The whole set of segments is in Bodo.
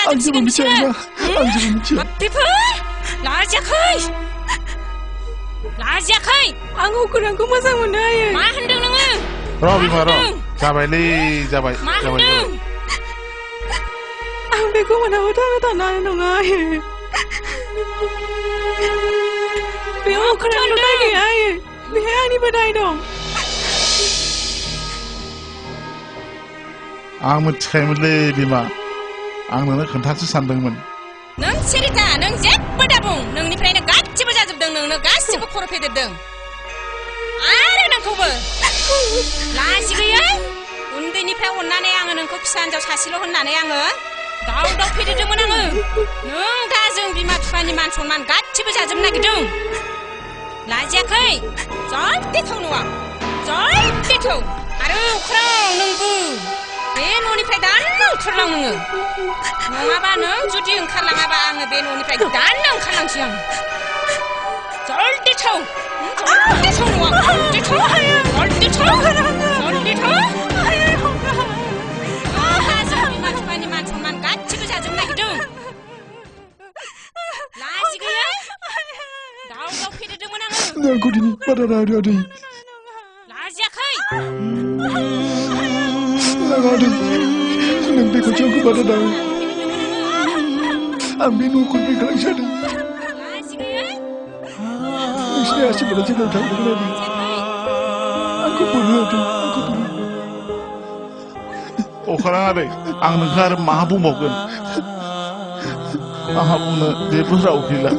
आं जेबो मिथिया आं जेबो मिथिया बेफोर लाजियाखै आं अखोरांखौ मोजां मोनो आयै मा होनदों नोङो र' बिमा र' जाबायलै जाबाय मा होनदों आं बेखौ मोनाबो थांना थानो हानाय नङा आयै बे अखोरांल' दाय गैया आयै बेहाय आंनिबो दाय दं आं मिथिखायोमोनलै बिमा आं नोंनो खोन्थासो सानदोंमोन नों सिरिता नों जेबो दाबुं नोंनिफ्रायनो गासिबो जाजोबदों नोंनो गासिबो खर' फेदेरदों आरो नोंखौबो लाजि गैयै उन्दैनिफ्राय अननानै आङो नोंखौ फिसा हिनजाव सासेल' होननानै आङो दाव फेदेरदोंमोन आङो नों दा जों बिमा बिफानि मान सनमान गासिबो जाजोबनो नागिरदों लाजियाखै जल्दि थौ न'आव जल्दि थौ आरो अख्रां नोंबो बे न'निफ्राय दानो ओंखारलां नोङो नङाबा नों जुदि ओंखारलाङाबा आङो बे न'निफ्राय दानो ओंखारलांसै आं जल्दि थौ जल्दि थौ न'आव जल्दि थौ जल्दि थौ जल्दि थौ जों बिमा बिफानि मान सनमान गासिबो जाजोबनो नागिरदों लाजि गैयै दाव फेदेरदोंमोन आङो आंखौ दिनै बादा नाङा आदै लाजियाखै नाङा आदै नों बे खनसे आंखौ बादा नाङा आं बे न'खौ बेंखालांसै आदै नोंसिनि आसिफोरा जेब्ला थांदोंमोन आदै आंखौ बोनो आदै आंखौ बोनो अखारां आदै आं नोंखौ आरो मा बुंबावगोन आंहा बुंनो जेबो राव गैला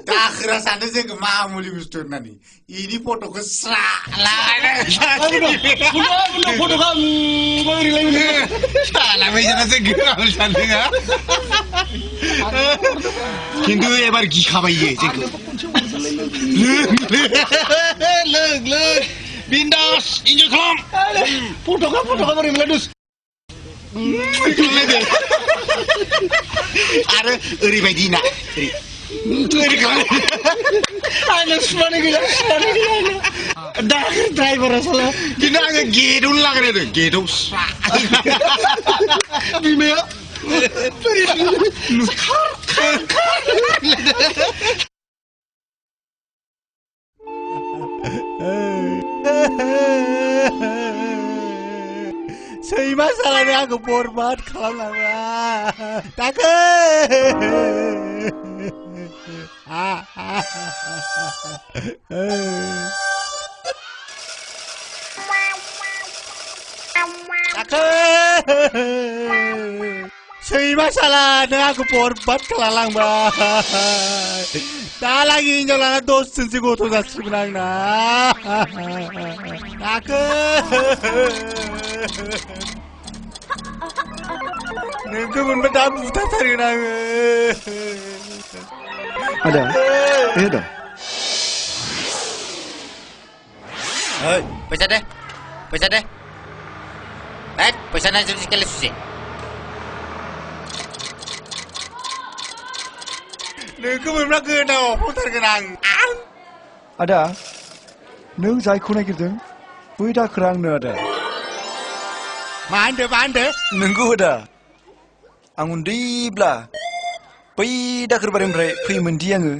दाखोरा सानो जोङो मामुलि बुस्थु होननानै इनि फट'खौ स्रा फट'खौ खिन्थु एबार गिखाबाय जोंखौ लोग बिन्दास इन्जय खालाम फट'खौ बोरै मोनलाय आरो ओरैबायदि ना ड्राइभारा साला खिन्थु आङो गेटआवनो लागायदों गेटआव स्रा बिमाया सैमा सालानो आंखौ बरबाद खालामलांबाय दाखो सैमा सालानो आंखौ बरबाद खालामलांबाय दालागि हिनजाव लाना 10 जोनसो गथ' जासिगोन आंना दाखो नोंखौ मोनबा दा बुथारथारगोन आङो आदा आदा पैसा दे पैसा नहीं जल्दी के लिए सुझे नोंखौ मोनबा गोदाव बुथारगोन आं आदा नों जायखौ नागिरदों बै दाखोरा आंनो आदा मा होनदो नोंगौ आदा आं उन्दैब्ला बै दाखोरबारिनिफ्राय फैयोमोनदि आङो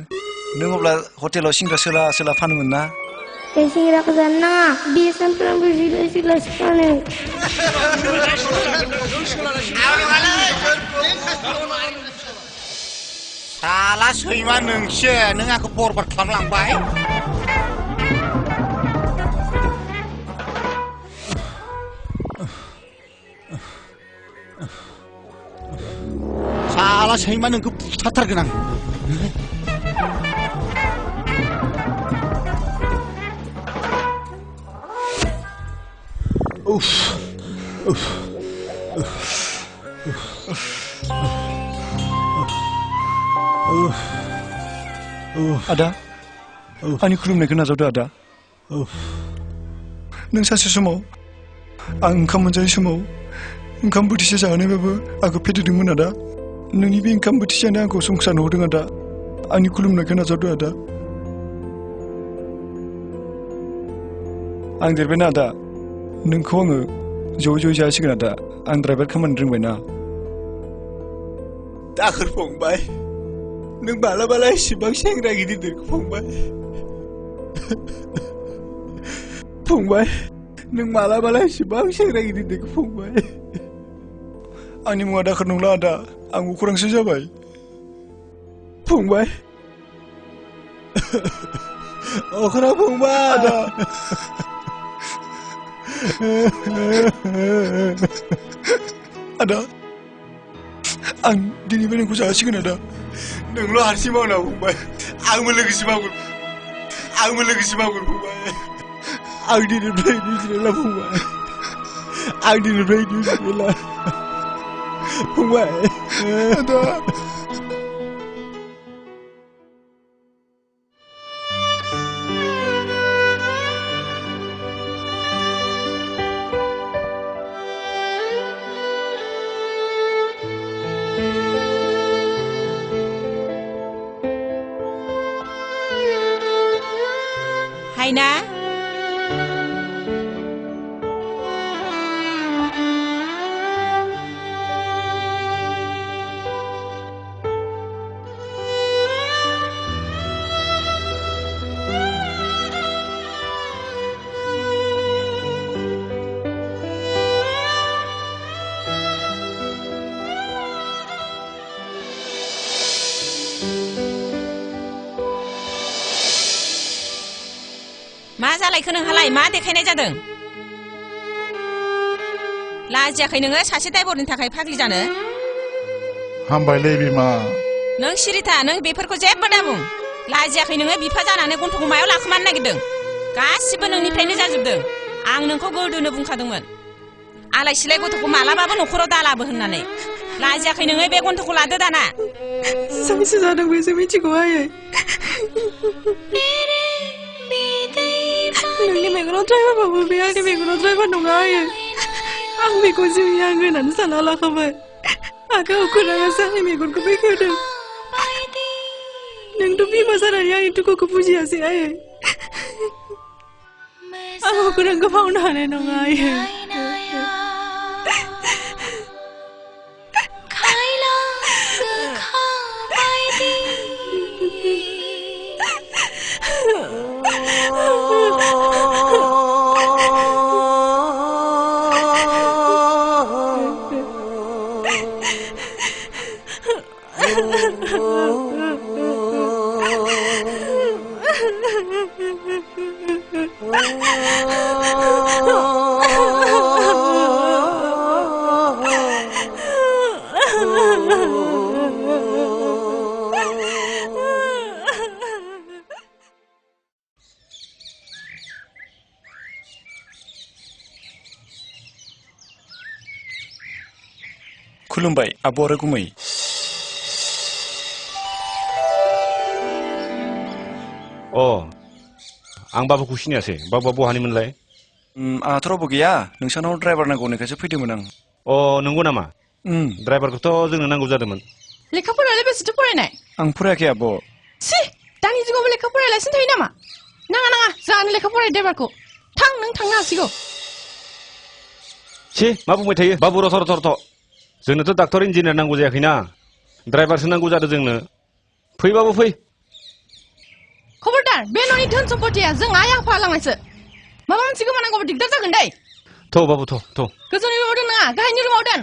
नों अब्ला हटेलाव सिंग्रा सोला फानोमोन ना सिंग्राखौ जानो नाङा बे सानफ्रामबो सिलासो फानो साला सैमा नोंसो नों आंखौ बरबाद खालामलांबाय आलासि हैमा नोंखौ बुथारथारगोन आं Ada, आंनि खुलुमनायखौ नाजावदो आदा नों सानसे समाव आं ओंखाम मोनजायै समाव ओंखाम बोथिसे जाहोनायबाबो आंखौ फेदेरदोंमोन आदा नोंनि बे ओंखाम बोथिसेयानो आंखौ संसारनो हरदों आदा आंनि खुलुमनायखौ नाजावदो आदा आं देरबायना आदा नोंखौ आङो ज' जासिगोन आदा आं ड्राइभार खामानि रोंबायना दाखोर फंबाय नों मालाबाला इसिबां सेंग्रा गिदिरखौ फंबाय नों मालाबाला इसिबां सेंग्रा गिदिरखौ फंबाय आंनि मुङा दाखोर नंला आदा आं अखरांसो जाबाय फंबाय अखरा फंबाय आदा आदा आं दिनैनिफ्राय नोंखौ जासिगोन आदा नोंल' हारसिं मावना फंबाय आंबो लोगोसे मावगोन फंबाय आं दिनैनिफ्राय नुजिरला फंबाय फंबाय आदा हायना मा जालायखो नोंहालाय मा देखायनाय जादों लाजियाखै नोङो सासे ड्राइभारनि थाखाय फाग्लि जानो हामबायलै बिमा नों सिरिथा नों बेफोरखौ जेबो दाबुं लाजियाखै नोङो बिफा जानानै गन्थंखौ मायाव लाखोमानो नागिरदों गासिबो नोंनिफ्रायनो जाजोबदों आं नोंखौ गोदोनो बुंखादोंमोन आलाय सिलाय गथ'खौ मालाबाबो न'खराव दालाबो होननानै लाजियाखै नोङो बे गन्थंखौ लादो दाना सानसे जादों बेसो मिथिगौ आयै नोंनि मेगनाव ड्राइभार बाबो बे आंनि मेगनाव ड्राइभार नङा आयै आं बेखौ जिउनि आंगो होननानै सानना लाखाबाय आगा अखराङासो आंनि मेगनखौ बेखेवदों नोंथ' बिमा जानानै आंनि दुखुखौ बुजियासै आयै आं अखरांखौ मावनो हानाय नङा आयै खुलुमबाय आब' आरो गुमै आं बाबुखौ सिनायासै बाबुआ बहानिमोनलाय आंहाथ' रावबो गैया नोंसानाव ड्राइभार नांगौ होननायखायसो फैदोंमोन आं नंगौ नामा ड्राइभारखौथ' जोंनो नांगौ जादोंमोन लेखा फरायलाय बेसेथो फरायनाय आं फरायाखै आब' सि दानि जुगावबो लेखा फरायलासिनो थायो नामा नाङा जोंहानो लेखा फराय ड्राइभारखौ थां नों थांनो हासिगौ सि मा बुंबाय थायो बाबु रथ' जोंनोथ' डाक्टर इन्जिनियार नांगौ जायाखैना ड्राइभारसो नांगौ जादों जोंनो फैबाबो फै खबरदार बे न'नि धोन सम्पतिया जों आइ आफा लांनायसो माबा मोनसे गोमानांगौबा दिगदार जागोन दै थ' बाबु थ' गोजौनि रुमाव दोन नङा गाहायनि रुमाव दोन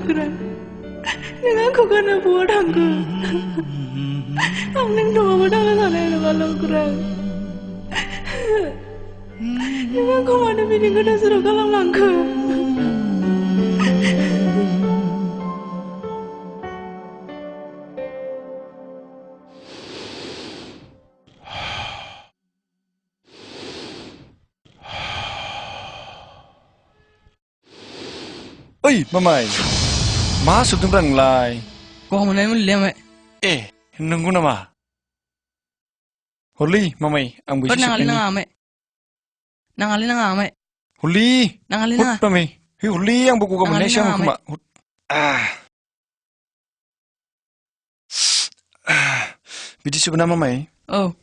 kurang. Neng aku kan buat aku. Ang neng doa pada sana neng kalau kurang. Neng aku mana bini kena suruh kalau langka. Oi, mamai. Ma sudung rang lai. Kau mana yang mulia mak? Nunggu nama. Holi, mamai, ang busi Nangali sepeni. nang ame. Nangali nang ame. Holi. Nangali Hut nang. mamai. Holi yang buku kamu Nangali nesya nang kuma. Biji sebenarnya mamai. Oh.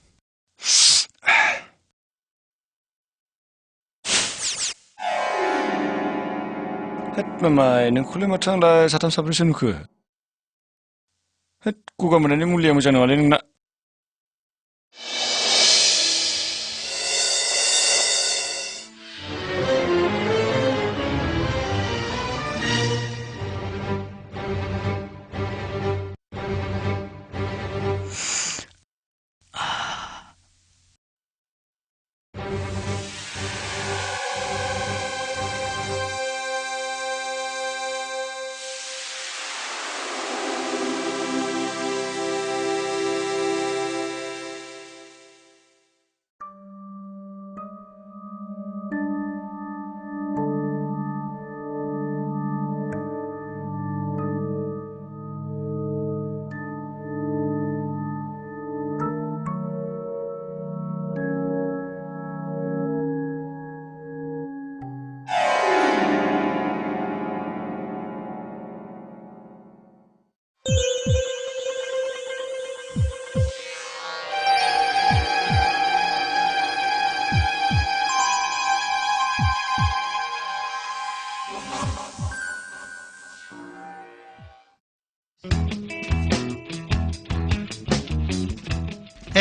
Het mamai, neng kulit macam dah satam sabrisan ke. Het kuka mana ni mulia macam mana neng nak.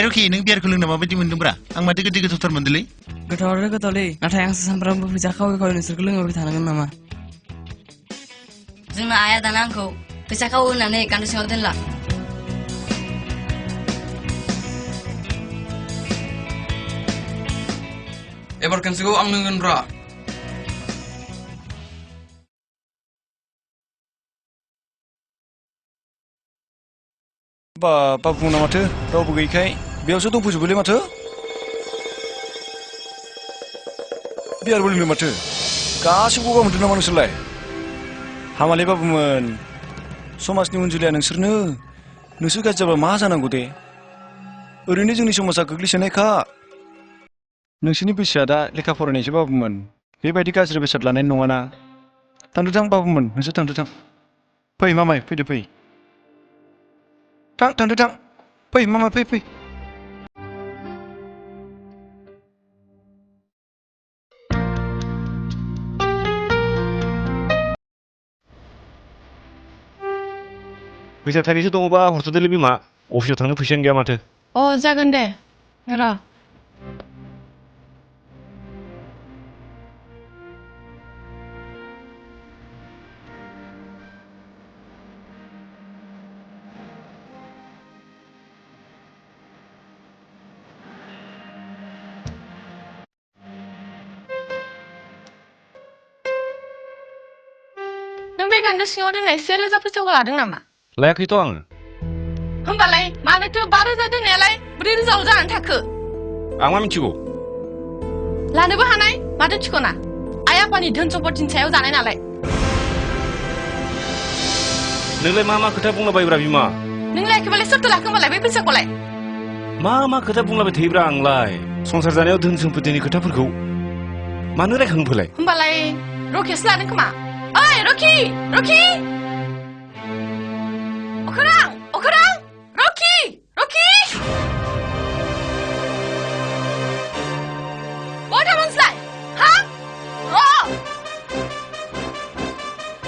Rocky, neng biar kulung nama baju mendung bra. Ang mati gede gede tutor mendeli. Getawar getawle. Nata yang sesamperan berpijak kau nusur keleng orang tangan nama. Zima ayah dan angku. Pijak kau nane kandu singotin lah. Ebar kan sego ang nungun bra. Ba bukan nama tu, tahu bukan kai. Biar sudah pujuk boleh mata. Biar boleh mata. Kasih buka mata nama nusulai. Hamale ba buman. Somas ni munjulia nang serna. Nusuk aja ba masa nang gude. Orang ni jengni somasa kegelisan eka. Nusini bisa ada leka foreign aja ba buman. Bebaidi kasih besar lain nongana. Tandu tang ba buman, nusuk tandu tang. Pai mamai, pai de pai. Tang, pai, mama, pai. फैसा थाइनैसो दङबा हरथ'दोलै बिमा अफिसाव थांनो फैसायानो गैया माथो जागोन दे र' नों बे गान्दा सिङाव दोननाय 4,000 फैसाखौ लादों नामा? लायाखैथ' आङो होमबालाय मानोथो 5,000 दोननायालाय 4,000 जानानै थाखो? आं मा मिथिगौ लानोबो हानाय माथो थिख'ना आइ आफानि धोन सम्पतिनि सायाव जानाय नालाय नोंलाय मा खोथा बुंलाबायब्रा बिमा नों लायाखैबालाय सोरथो लाखो होमबालाय बे फैसाखौलाय मा खोथा बुंलाबाय थायोब्रा आंलाय संसार जानायाव धोन सम्पतिनि खोथाफोरखौ मानो रायखांफोलाय होमबालाय रकेसो लादों खोमा ओइ रकि अखोरां रकि बहा थांनो नोंसोरलाय हा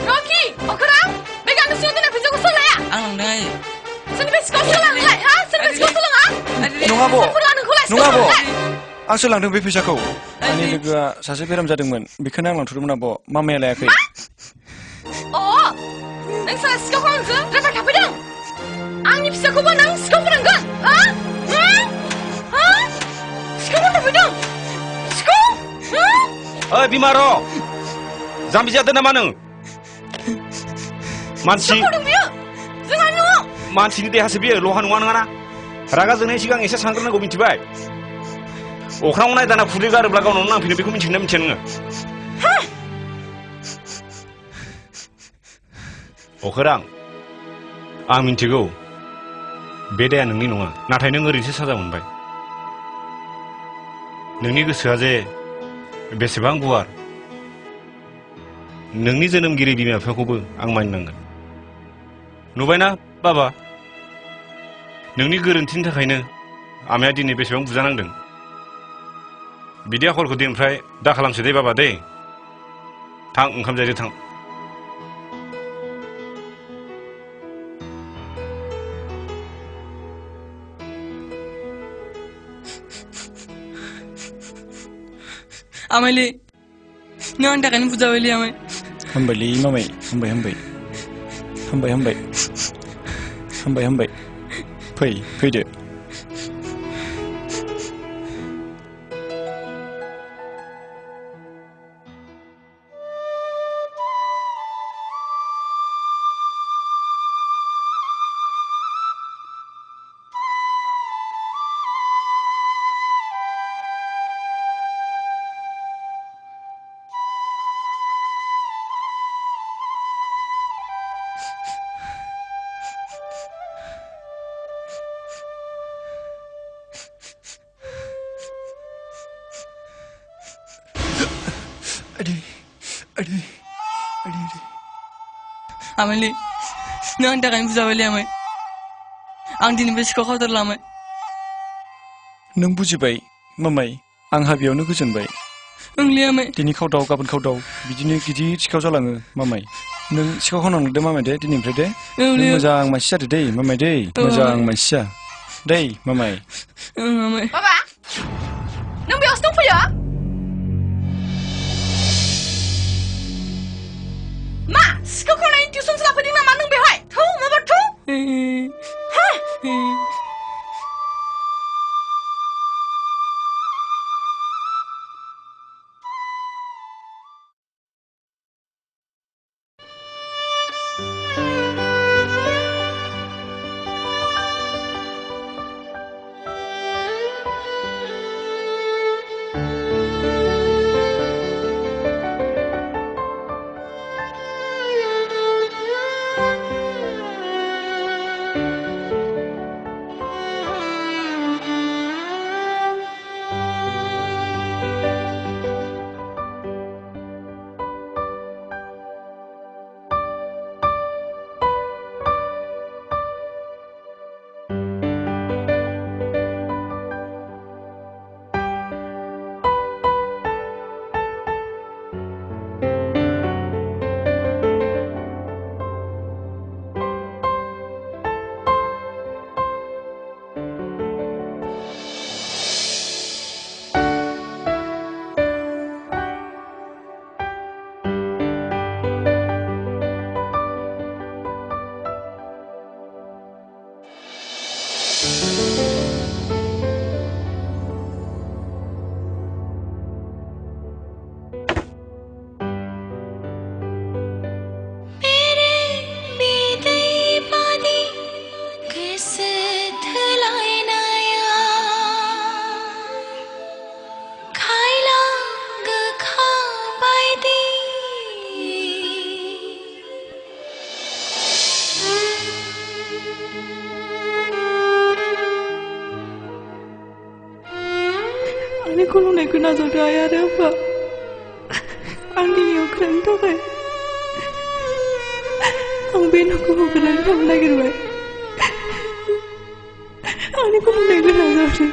रकि अखोरां बे गान्दा सिङाव दोननाय फैसाखौ सोर लाया आं लांदों आयै सोरनिफ्राय सिखाव सोलोङा नोंलाय हा सोरनिफ्राय सिखाव सोलोङा नङा आब' सोरखौ नोंखौलाय नङा आब' आंसो लांदों बे फैसाखौ आंनि लोगोआ सासे बेराम जादोंमोन बेखौनो आं लांथ'दोंमोन आब' मामाया लायाखै अ नों साला सिखाव खालामनोसो ड्राइभार थाफैदों आंनि फिसाखौबो नों सिखाव फोरोंगोन हा हा सिखाव थाफैदों सिखाव ओइ बिमा र' जाम्बि जादों नामा नों मानसि बियो जोंहा न'आव मानसिनि देहासो बियो लहा नङा नङाना रागा जोंनायनि सिगां एसे सानग्रोनांगौ मिथिबाय अख्राङाव नायदाना खुदै गारोब्ला गावनावनो नांफिनो बेखौ मिथिगोना मिथिया नोङो अखोरां आं मिन्थिगौ बे दाया नोंनि नङा नाथाय नों ओरैनोसो साजा मोनबाय नोंनि गोसोआ जे बेसेबां गुवार नोंनि जोनोमगिरि बिमा बिफाखौबो आं मानिनांगोन नुबायना बाबा नोंनि गोरोन्थिनि थाखायनो आमाया दिनै बेसेबां बुजानांदों बिदि आखलखौ दिनैनिफ्राय दा खालामसै दे बाबा दे थां ओंखाम जादो थां आमाइले नों आंनि थाखायनो बुजाबायलै आमाइ हामबायलै मामाय हामबाय फैदो आमाइले नों आंनि थाखायनो बुजाबायलै आमाइ आं दिनैनिफ्राय सिखाव खावथारला आमाइ नों बुजिबाय मामाय आंहा बेयावनो गोजोनबाय ओंलै आमाइ दिनै खावदाव गाबोन खावदाव बिदिनो गिदिर सिखाव जालाङो मामाय नों सिखाव खावनांदों दे मामाय दे दिनैनिफ्राय दे नों मोजां मानसि जादो दे मामाय दे मोजां मानसि जा दे मामाय आमाइ बाबा नों बेयावसो दंफैयो मा सिखाव खावनायनि टिउसनसो लाफैदों नामा नों बेवहाय थौ माबा थौ आंनि खुलुमनायखौ नाजावदो आइ आरो आफा आं दिनै अख्रांनि थाखाय आं बे न'खौ हगारनानै थांनो नागिरबाय आंनि खुलुमनायखौ नाजावदो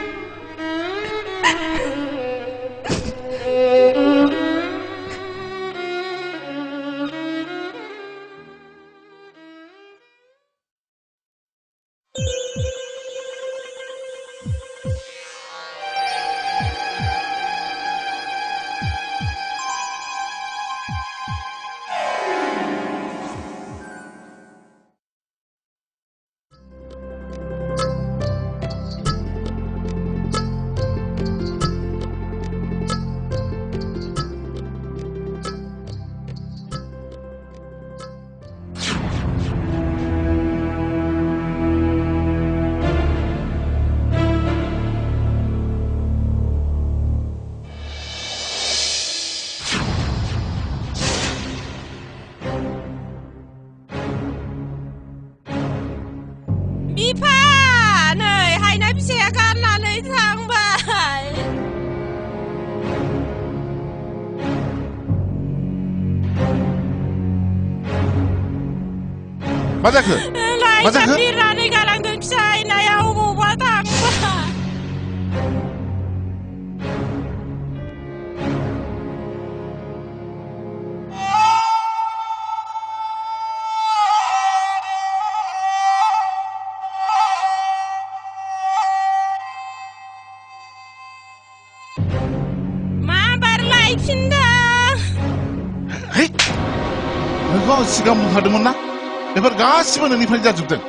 बिफा नै हायना फिसाया गारनानै थांबाय मा जाखो मा जाखो बिरनानै गालांदों फिसाय नाया अबावबा थांबाय मा बारलायफिनदों है नोंखौ आं सिगां बुंखादोंमोन ना बेफोर गासिबो नोंनिफ्रायनो जाजोबदों